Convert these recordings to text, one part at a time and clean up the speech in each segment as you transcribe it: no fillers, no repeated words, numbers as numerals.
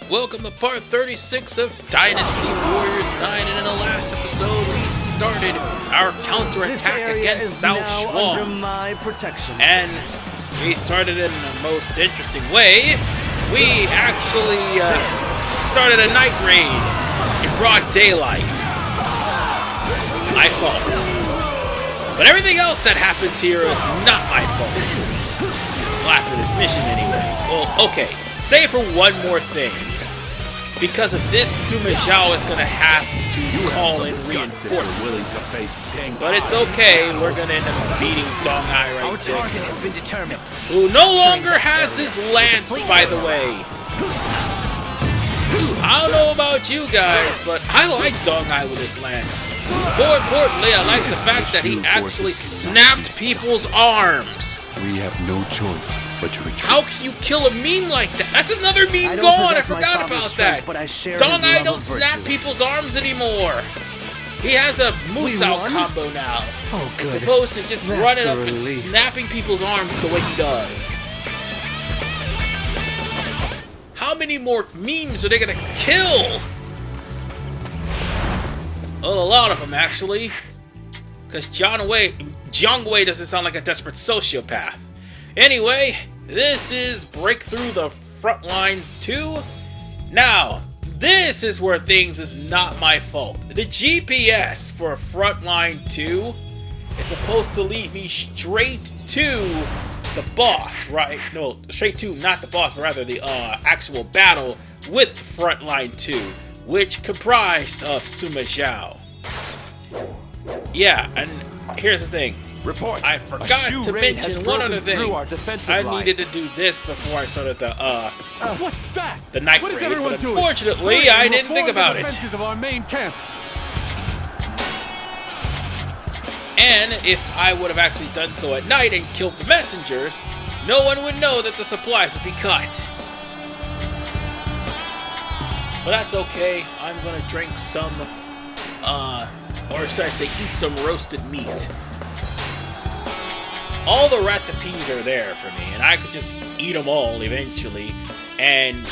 Welcome to part 36 of Dynasty Warriors 9, and in the last episode we started our counterattack against Cao Shuang. And we started in the most interesting way. We actually started a night raid in broad daylight. My fault. But everything else that happens here is not my fault. Well, after this mission anyway. Well, okay. Save for one more thing. Because of this, Sima Zhao is going to have to call in reinforcements. But it's okay, we're going to end up beating Dong Ai right there. Our target has been determined. Who no longer has his lance, by the way. I don't know about you guys, but I like Dong Ai with his lance. More importantly, I like the fact that he actually snapped people's arms. We have no choice but to retreat. How can you kill a meme like that? That's another meme gone. I forgot about that. Dong Ai don't snap people's arms anymore. He has a Musou combo now. As opposed to just running up and snapping people's arms the way he does. How many more memes are they gonna kill? Well, a lot of them actually. Because Jiang Wei doesn't sound like a desperate sociopath. Anyway, this is Breakthrough the Front Lines 2. Now, this is where things is not my fault. The GPS for Frontline 2 is supposed to lead me straight to the boss, right? No, straight to, not the boss, but rather the actual battle with Frontline 2, which comprised of Sima Zhao. Yeah, and here's the thing. Report. I forgot to mention one other thing. I needed to do this before I started the what's that? The night raid, but unfortunately I didn't think about it. Of our main camp. And if I would have actually done so at night and killed the messengers, no one would know that the supplies would be cut. But that's okay. I'm gonna drink some or should I say eat some roasted meat. All the recipes are there for me, and I could just eat them all eventually. And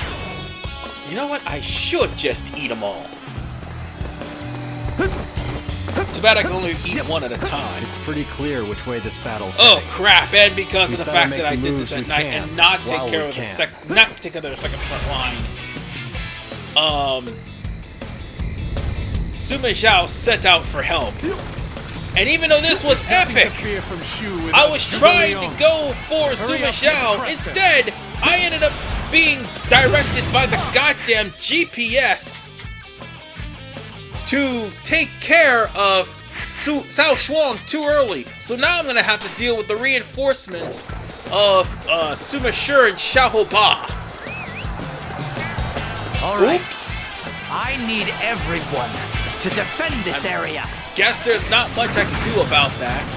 you know what? I should just eat them all. Too bad I can only eat one at a time. It's pretty clear which way this battle's Oh crap! And because of the fact that I did this at night and not take care of the second front line, Sima Zhao set out for help. And even though this was epic, I was trying to go for Sima Zhao. Instead, I ended up being directed by the goddamn GPS to take care of Cao Shuang too early. So now I'm going to have to deal with the reinforcements of Sima Shi and Xiahou Ba. All right. Oops. I need everyone to defend this area. Guess there's not much I can do about that.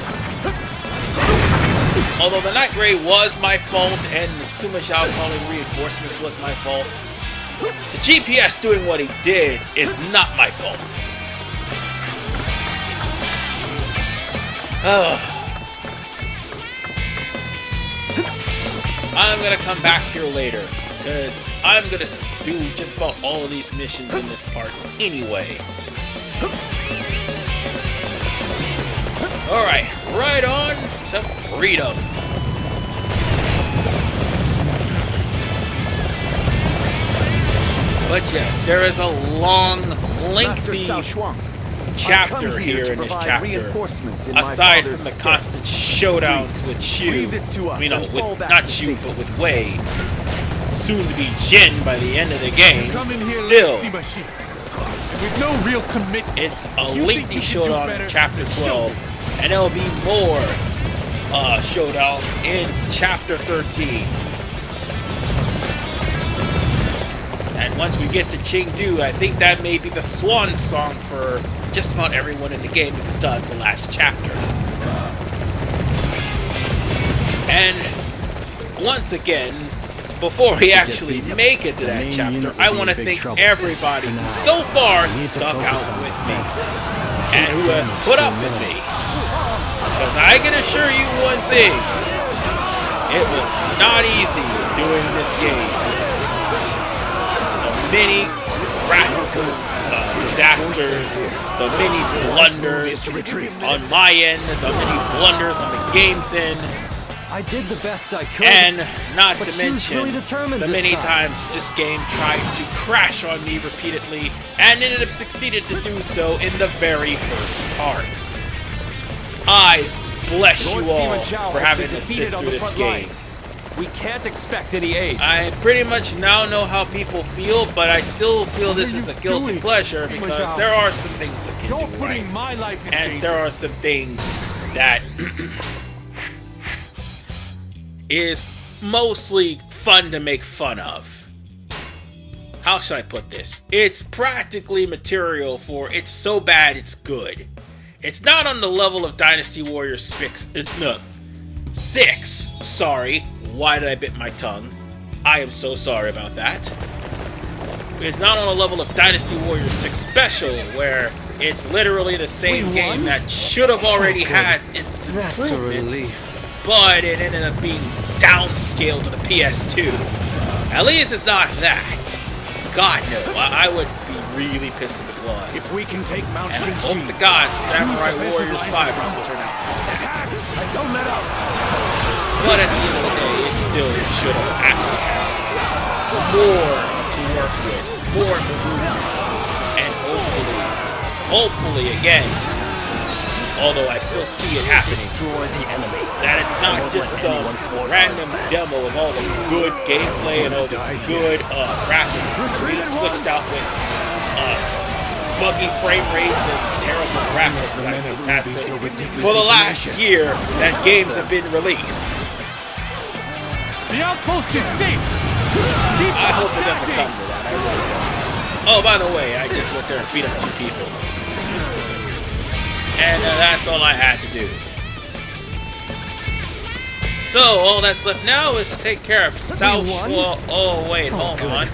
Although the night raid was my fault and the Sima Zhao calling reinforcements was my fault, the GPS doing what he did is not my fault. I'm gonna come back here later, because I'm gonna do just about all of these missions in this part anyway. Alright, right on to freedom. But yes, there is a long, lengthy chapter here in this chapter. Aside from the constant showdowns with Shu, not Shu, but with Wei, soon to be Jin by the end of the game. Still, it's a lengthy showdown in chapter 12. And there'll be more showdowns in Chapter 13. And once we get to Chengdu, I think that may be the swan song for just about everyone in the game, because that's the last chapter. And once again, before we actually make it to that chapter, I want to thank everybody who so far stuck out with me and who has put up with me. Because I can assure you one thing, it was not easy doing this game. No many graphical disasters, the many blunders on my end, the many blunders on the game's end, I did the best I could. and not but to she was mention really determined the this many time. times this game tried to crash on me repeatedly and ended up succeeded to do so in the very first part. I bless Lord you all Sima Chao for has having been to sit defeated on through the this front game. lines. We can't expect any aid. I pretty much now know how people feel, but I still feel this is a guilty pleasure because there are some things I You're can do putting right. my life in And danger. there are some things that is mostly fun to make fun of. How should I put this? It's practically material for it's so bad it's good. It's not on the level of Dynasty Warriors 6. Sorry, why did I bit my tongue? I am so sorry about that. It's not on the level of Dynasty Warriors 6 Special, where it's literally the same game that should have already had its That's a improvements, relief. but it ended up being downscaled to the PS2. At least it's not that. God no, I would be really pissed if it was. If we can take Mount And I Xingxi, hope to God Samurai defensive Warriors lines 5 will doesn't crumble. turn out like that. Attack! And don't let up! But at the end of the day, it still should have actually had more to work with, more improvements, and hopefully again, although I still see it happening, Destroy the enemy. that it's not just some random demo of all the good gameplay and all the good graphics being switched out with buggy frame rates and terrible graphics like it's has been for the last year that games have been released. The outpost is safe! Keep I hope it doesn't attacking! come to that, I really don't. Oh, by the way, I just went there and beat up 2 people. And that's all I had to do. So, all that's left now is to take care of Cao Shuang. Oh, wait, hold on.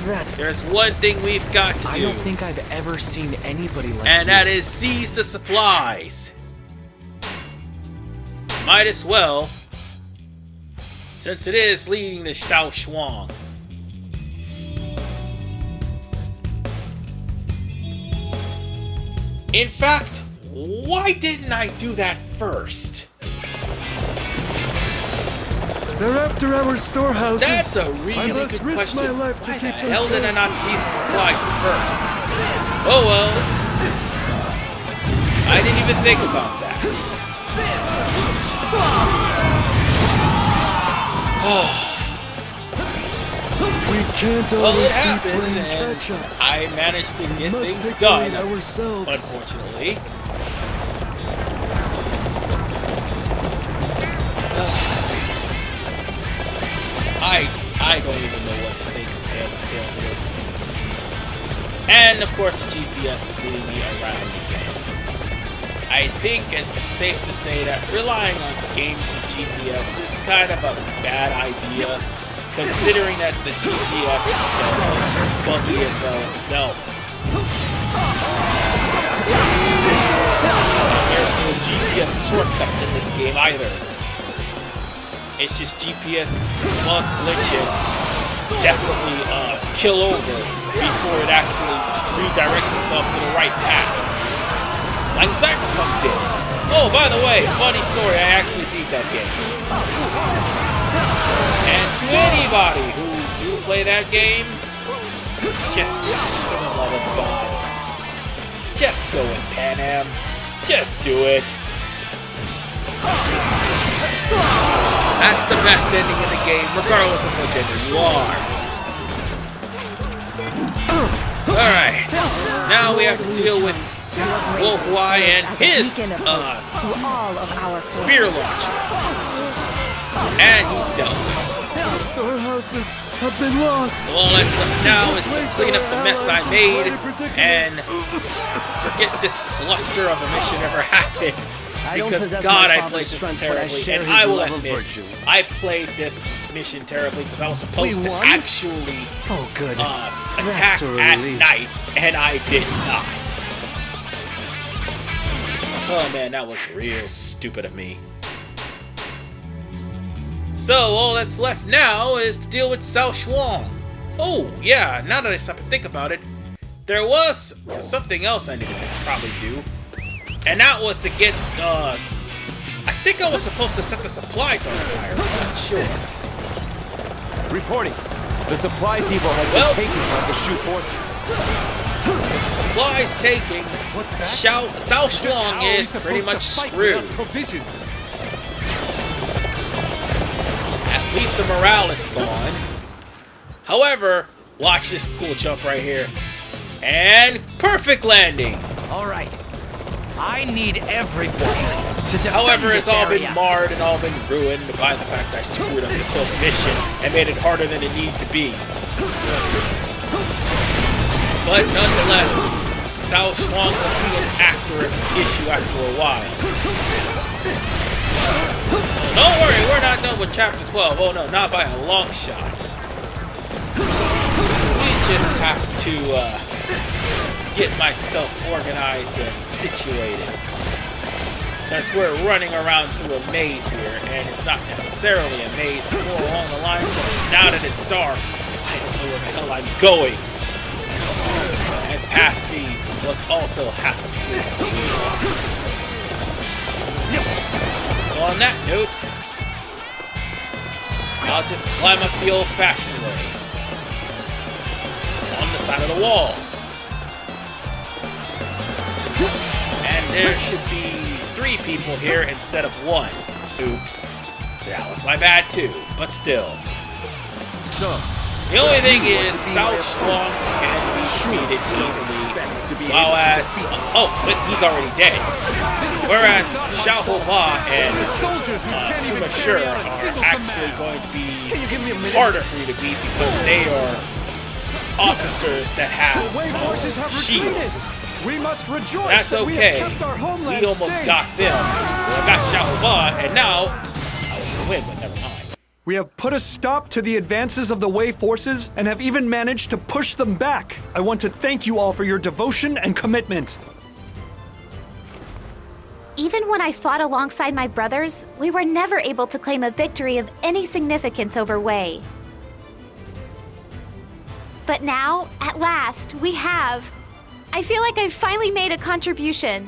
That's. There's one thing we've got to do. I don't think I've ever seen anybody like And you. that is seize the supplies. Might as well, since it is leading to Cao Shuang. In fact, why didn't I do that first? They're after our storehouses. That's a really good question. Why the hell did I not seize the supplies first? Oh well. I didn't even think about that. We can't Well, it always happened, be playing and catch up. I managed to get Must things take the done, lead ourselves. unfortunately. I don't even know what to think of the details of this. And of course the GPS is leading me around again. I think it's safe to say that relying on games with GPS is kind of a bad idea, considering that the GPS itself is buggy as hell itself. And there's no GPS shortcuts in this game either. It's just GPS bug glitching, definitely kill over before it actually redirects itself to the right path. Like Cyberpunk did. Oh, by the way, funny story, I actually beat that game. And to anybody who do play that game, just for the love of God, just go with Pan Am. Just do it. That's the best ending in the game, regardless of what gender you are. Alright, now we have to deal with Wolf Y and his spear launcher. And he's dealt with. The storehouses have been lost. So all that's left now is to clean up the mess I made and forget this cluster of a mission ever happened. Because God, I played this terribly, and I will admit, I played this mission terribly because I was supposed to actually attack at night, and I did not. Oh man, that was real stupid of me. So all that's left now is to deal with Cao Shuang. Oh, yeah, now that I stop and think about it, there was something else I needed to probably do. And that was to get, I think I was supposed to set the supplies on fire, I'm not sure. Reporting. The supply depot has been taken by the Shu forces. Supplies taking. What's that? Cao Shuang is pretty much screwed. At least the morale is gone. However, watch this cool jump right here. And perfect landing. All right. I need everybody to defend However, it's this all area. been marred and all been ruined by the fact that I screwed up this whole mission and made it harder than it needed to be. But nonetheless, Cao Shuang will be an accurate issue after a while. Don't worry, we're not done with Chapter 12. Oh no, not by a long shot. We just have to get myself organized and situated. Because we're running around through a maze here, and it's not necessarily a maze, it's more along the lines of now that it's dark, I don't know where the hell I'm going. And past me was also half asleep. So on that note, I'll just climb up the old-fashioned way. On the side of the wall. And there should be 3 people here instead of 1. Oops. That was my bad too, but still. So, The only thing is, Cao Shuang can be defeated easily, while as... Oh, but he's already dead. Whereas Xiahou Ba and Xingxi are actually going to be harder for you to beat because they are officers that have shields. We must rejoice. That's that we have okay. kept our homeland We almost safe. got them. I got Xiahou Ba, and now I was going to win, but never mind. We have put a stop to the advances of the Wei forces and have even managed to push them back. I want to thank you all for your devotion and commitment. Even when I fought alongside my brothers, we were never able to claim a victory of any significance over Wei. But now, at last, we have. I feel like I've finally made a contribution.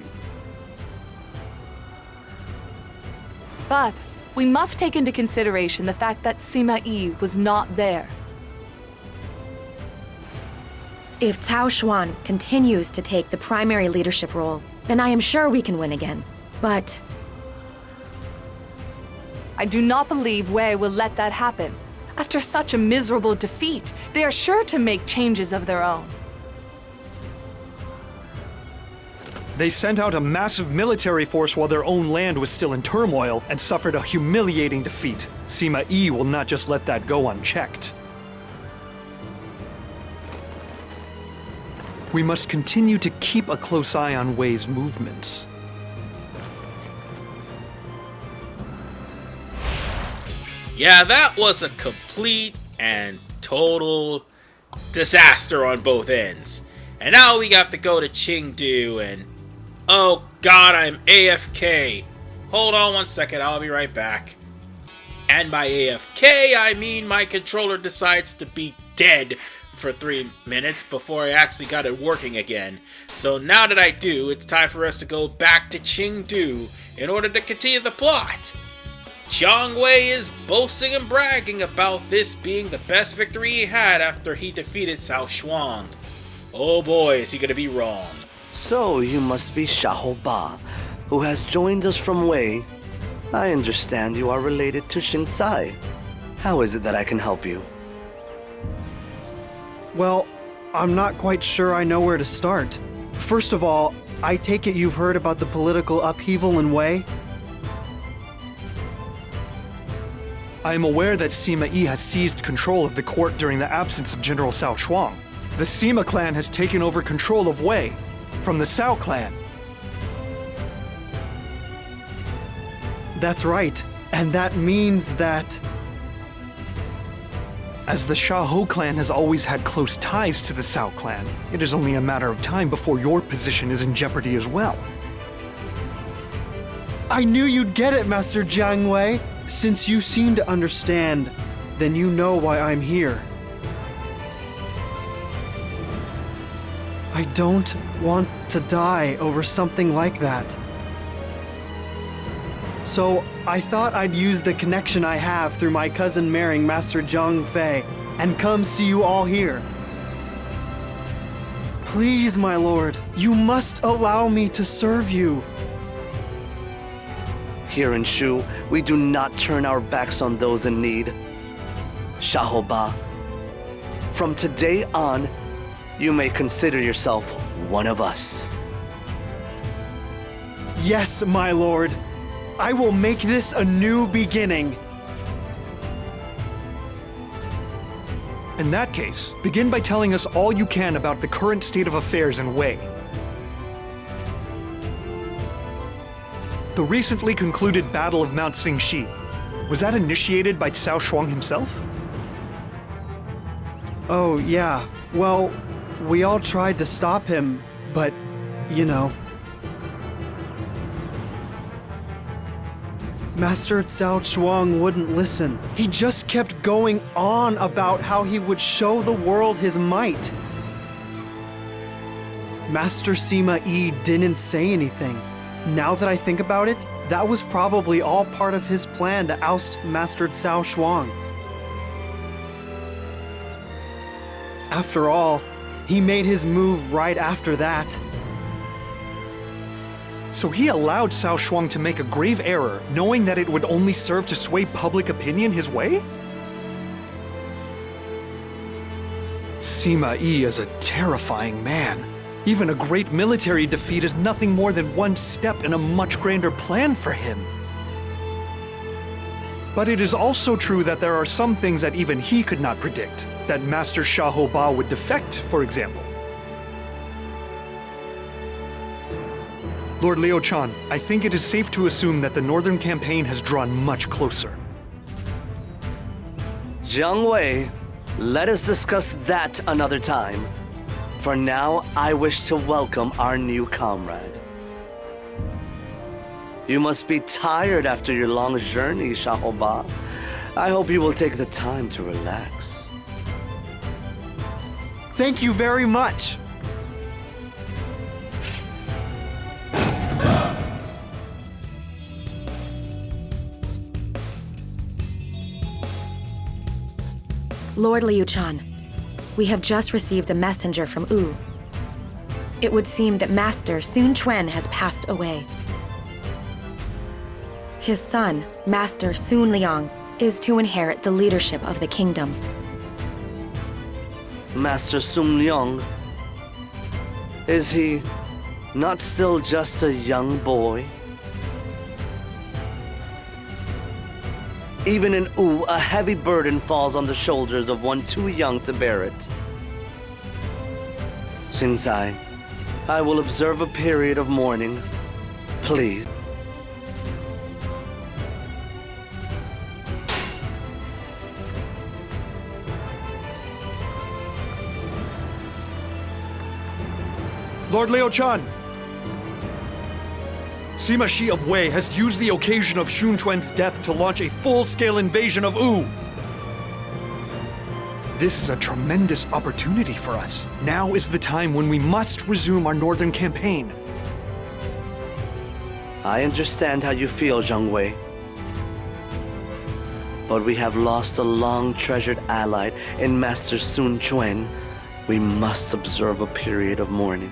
But we must take into consideration the fact that Sima Yi was not there. If Cao Shuang continues to take the primary leadership role, then I am sure we can win again. But I do not believe Wei will let that happen. After such a miserable defeat, they are sure to make changes of their own. They sent out a massive military force while their own land was still in turmoil and suffered a humiliating defeat. Sima Yi will not just let that go unchecked. We must continue to keep a close eye on Wei's movements. Yeah, that was a complete and total disaster on both ends. And now we got to go to Chengdu and... Oh god, I'm AFK. Hold on one second, I'll be right back. And by AFK, I mean my controller decides to be dead for 3 minutes before I actually got it working again. So now that I do, it's time for us to go back to Chengdu in order to continue the plot. Jiang Wei is boasting and bragging about this being the best victory he had after he defeated Cao Shuang. Oh boy, is he gonna be wrong. So you must be Xiahou Ba, who has joined us from Wei. I understand you are related to Xingxi. How is it that I can help you? Well, I'm not quite sure I know where to start. First of all, I take it you've heard about the political upheaval in Wei? I am aware that Sima Yi has seized control of the court during the absence of General Cao Shuang. The Sima clan has taken over control of Wei from the Cao clan. That's right. And that means that... As the Xiahou clan has always had close ties to the Cao clan, it is only a matter of time before your position is in jeopardy as well. I knew you'd get it, Master Jiang Wei. Since you seem to understand, then you know why I'm here. I don't want to die over something like that. So I thought I'd use the connection I have through my cousin marrying Master Jiang Wei and come see you all here. Please, my lord, you must allow me to serve you. Here in Shu, we do not turn our backs on those in need. Xiahou Ba, from today on, you may consider yourself one of us. Yes, my lord. I will make this a new beginning. In that case, begin by telling us all you can about the current state of affairs in Wei. The recently concluded Battle of Mount Xingxi, was that initiated by Cao Shuang himself? Oh, yeah. Well, we all tried to stop him, but, you know. Master Cao Shuang wouldn't listen. He just kept going on about how he would show the world his might. Master Sima Yi didn't say anything. Now that I think about it, that was probably all part of his plan to oust Master Cao Shuang. After all, he made his move right after that. So he allowed Cao Shuang to make a grave error, knowing that it would only serve to sway public opinion his way? Sima Yi is a terrifying man. Even a great military defeat is nothing more than one step in a much grander plan for him. But it is also true that there are some things that even he could not predict. That Master Xiahou Ba would defect, for example. Lord Liu Chan, I think it is safe to assume that the Northern Campaign has drawn much closer. Jiang Wei, let us discuss that another time. For now, I wish to welcome our new comrade. You must be tired after your long journey, Xiahou Ba. I hope you will take the time to relax. Thank you very much. Lord Liu Chan, we have just received a messenger from Wu. It would seem that Master Sun Quan has passed away. His son, Master Sun Liang, is to inherit the leadership of the kingdom. Master Sun Liang, is he not still just a young boy? Even in Wu, a heavy burden falls on the shoulders of one too young to bear it. Xingxi, I will observe a period of mourning. Please. Lord Liu Chan! Sima Shi of Wei has used the occasion of Sun Quan's death to launch a full-scale invasion of Wu. This is a tremendous opportunity for us. Now is the time when we must resume our northern campaign. I understand how you feel, Jiang Wei. But we have lost a long-treasured ally in Master Sun Quan. We must observe a period of mourning.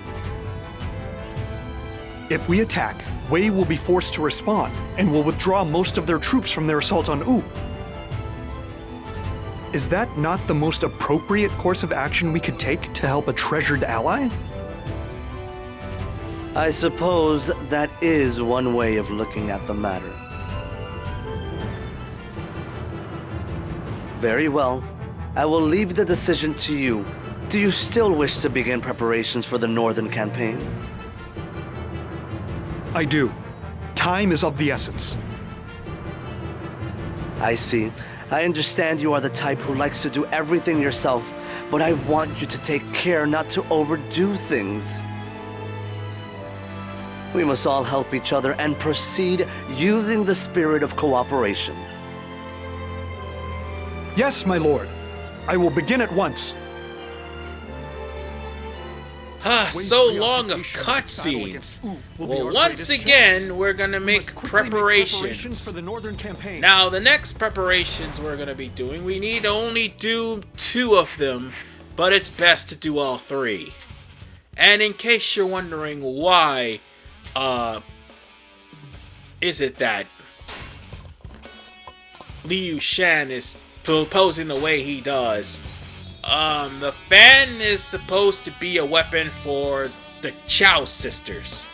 If we attack, Wei will be forced to respond, and will withdraw most of their troops from their assault on Wu. Is that not the most appropriate course of action we could take to help a treasured ally? I suppose that is one way of looking at the matter. Very well. I will leave the decision to you. Do you still wish to begin preparations for the northern campaign? I do. Time is of the essence. I see. I understand you are the type who likes to do everything yourself, but I want you to take care not to overdo things. We must all help each other and proceed using the spirit of cooperation. Yes, my lord. I will begin at once. So long of cutscenes. Well, once again, we're gonna make preparations for the northern campaign. Now, the next preparations we're gonna be doing, we need to only do 2 of them, but it's best to do all 3. And in case you're wondering why, is it that Liu Shan is proposing the way he does? The fan is supposed to be a weapon for the Cao sisters.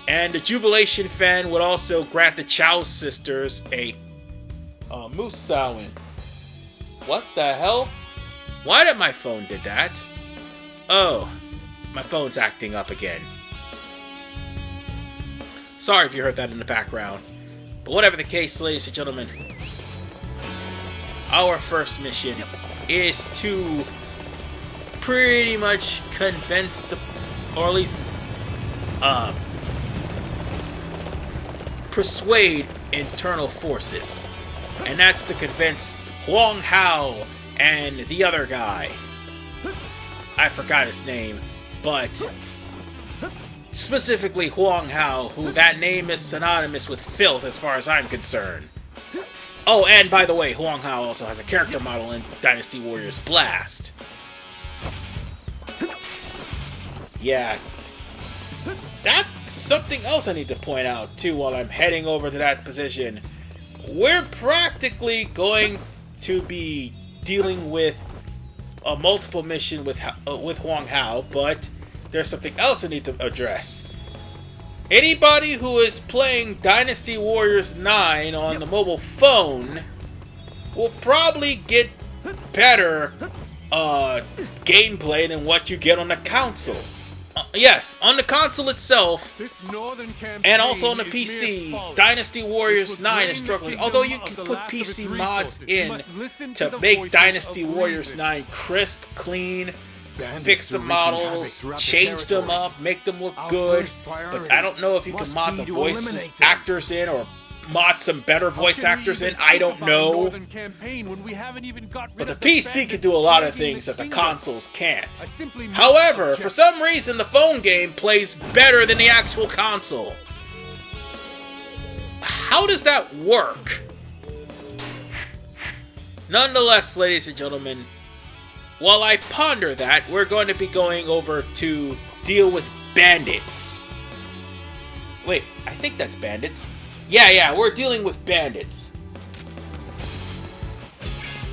And the Jubilation fan would also grant the Cao sisters a Musawin. What the hell? Why did my phone did that? Oh, my phone's acting up again. Sorry if you heard that in the background. But whatever the case, ladies and gentlemen, our first mission is to pretty much convince the, or at least persuade internal forces, and that's to convince Huang Hao and the other guy. I forgot his name, but specifically Huang Hao, who that name is synonymous with filth as far as I'm concerned. Oh, and by the way, Huang Hao also has a character model in Dynasty Warriors Blast. Yeah. That's something else I need to point out, too, while I'm heading over to that position. We're practically going to be dealing with a multiple mission with Huang Hao, but there's something else I need to address. Anybody who is playing Dynasty Warriors 9 on the mobile phone will probably get better gameplay than what you get on the console. Yes, on the console itself, and also on the PC, Dynasty Warriors 9 is struggling. Although you can put PC mods in to make Dynasty Warriors 9 crisp, clean, fix the models, change them up, make them look good. But I don't know if you can mod the voices actors in, or mod some better voice actors in. I don't know. But the PC can do a lot of things that the consoles can't. However, for some reason, the phone game plays better than the actual console. How does that work? Nonetheless, ladies and gentlemen, while I ponder that, we're going to be going over to deal with bandits. Wait, I think that's bandits. Yeah, we're dealing with bandits.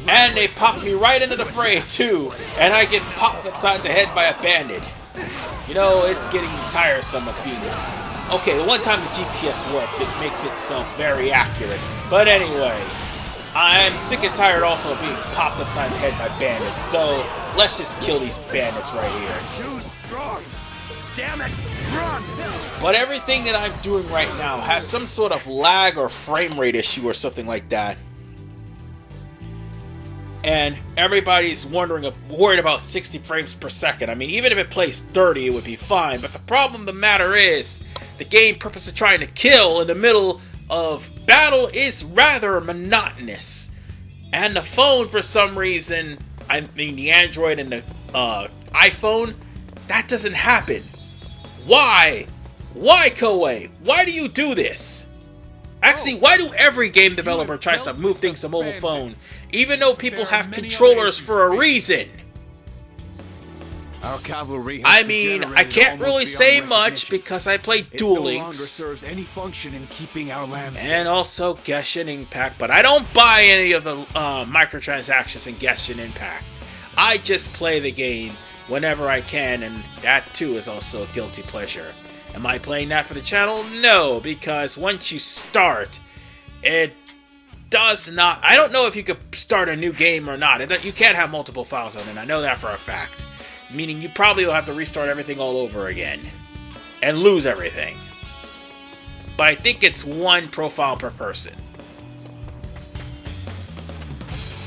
And they pop me right into the fray, too. And I get popped upside the head by a bandit. You know, it's getting tiresome of being... Okay, the one time the GPS works, it makes itself very accurate. But anyway, I'm sick and tired also of being popped upside the head by bandits. So, let's just kill these bandits right here. Too strong. Damn it! Run! But everything that I'm doing right now has some sort of lag or frame rate issue or something like that. And everybody's worried about 60 frames per second. I mean, even if it plays 30, it would be fine. But the problem of the matter is, the game purpose of trying to kill in the middle of battle is rather monotonous. And the phone, for some reason, I mean the Android and the iPhone, that doesn't happen. Why? Why, Koei? Why do you do this? Actually, why do every game developer tries to move things to mobile phone, even though people have controllers for a reason? Our cavalry I mean, I can't really say much because I play Duel Links serves any function in keeping our land safe. and also Genshin Impact, but I don't buy any of the microtransactions in Genshin Impact. I just play the game whenever I can, and that too is also a guilty pleasure. Am I playing that for the channel? No, because once you start, it does not... I don't know if you could start a new game or not. You can't have multiple files on it, I know that for a fact. Meaning you probably will have to restart everything all over again. And lose everything. But I think it's one profile per person.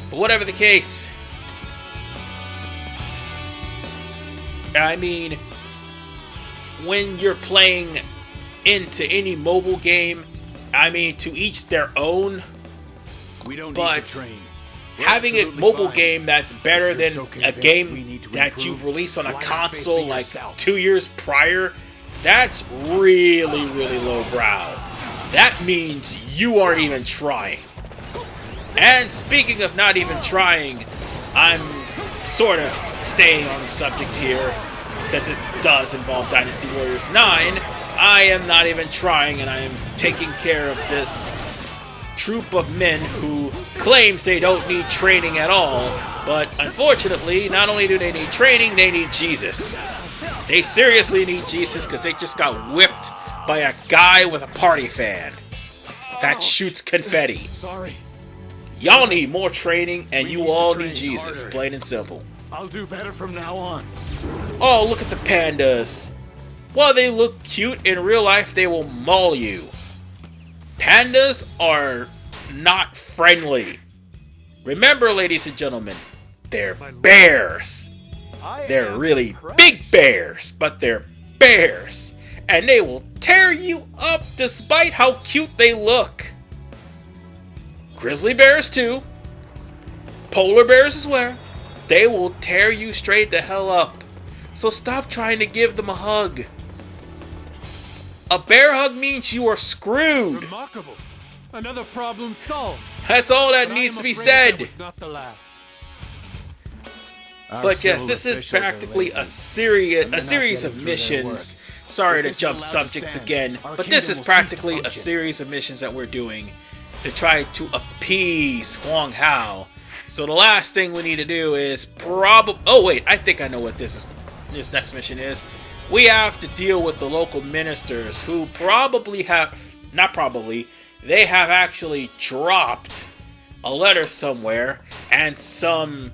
But whatever the case... I mean, when you're playing into any mobile game, I mean, to each their own. We don't need to train. having a mobile game that's better than a game that you've released on a console like 2 years prior, that's really, really lowbrow. That means you aren't even trying. And speaking of not even trying, I'm sort of staying on the subject here, because this does involve Dynasty Warriors 9. I am not even trying, and I am taking care of this troop of men who claims they don't need training at all, but unfortunately, not only do they need training, they need Jesus. They seriously need Jesus because they just got whipped by a guy with a party fan that shoots confetti. Sorry. Y'all need more training, and you all need Jesus, plain and simple. I'll do better from now on. Oh, look at the pandas. While they look cute, in real life they will maul you. Pandas are not friendly. Remember, ladies and gentlemen, they're bears. They're really big bears, but they're bears. And they will tear you up despite how cute they look. Grizzly bears too. Polar bears as well. They will tear you straight the hell up. So stop trying to give them a hug. A bear hug means you are screwed. Remarkable. Another problem solved. That's all that needs to be said. That was not the last. But yes, this is practically a series of missions. Sorry to jump subjects again, but this is practically a series of missions that we're doing to try to appease Huang Hao. So the last thing we need to do is oh wait, I think I know what this next mission is. We have to deal with the local ministers who they have actually dropped a letter somewhere, and some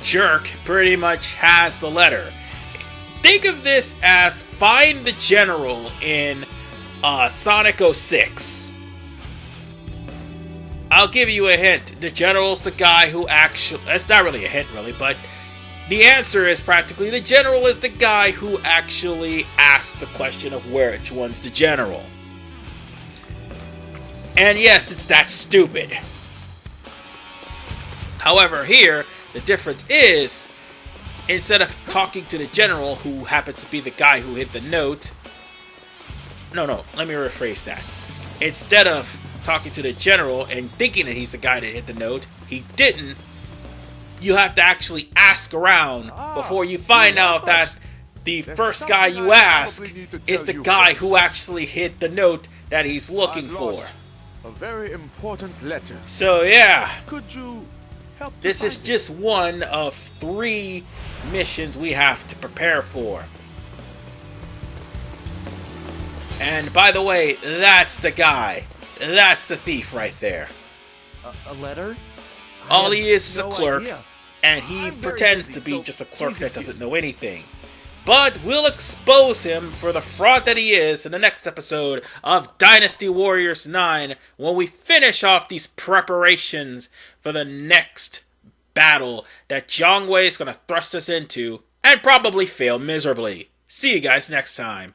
jerk pretty much has the letter. Think of this as Find the General in Sonic 06. I'll give you a hint. The General's the guy who actually... That's not really a hint, really, but the answer is practically the General is the guy who actually asked the question of which one's the General. And yes, it's that stupid. However, here, the difference is, instead of talking to the General, who happens to be the guy who hit the note... No, let me rephrase that. Instead of talking to the General and thinking that he's the guy that hit the note, he didn't. You have to actually ask around before you find out that the first guy you ask is the guy who actually hit the note that he's looking for. A very important letter. So yeah, Could you help? this is just one of 3 missions we have to prepare for. And by the way, that's the guy. That's the thief right there. A letter? All he is a clerk, and he pretends to be just a clerk that doesn't know anything. But we'll expose him for the fraud that he is in the next episode of Dynasty Warriors 9 when we finish off these preparations for the next battle that Jiang Wei is going to thrust us into and probably fail miserably. See you guys next time.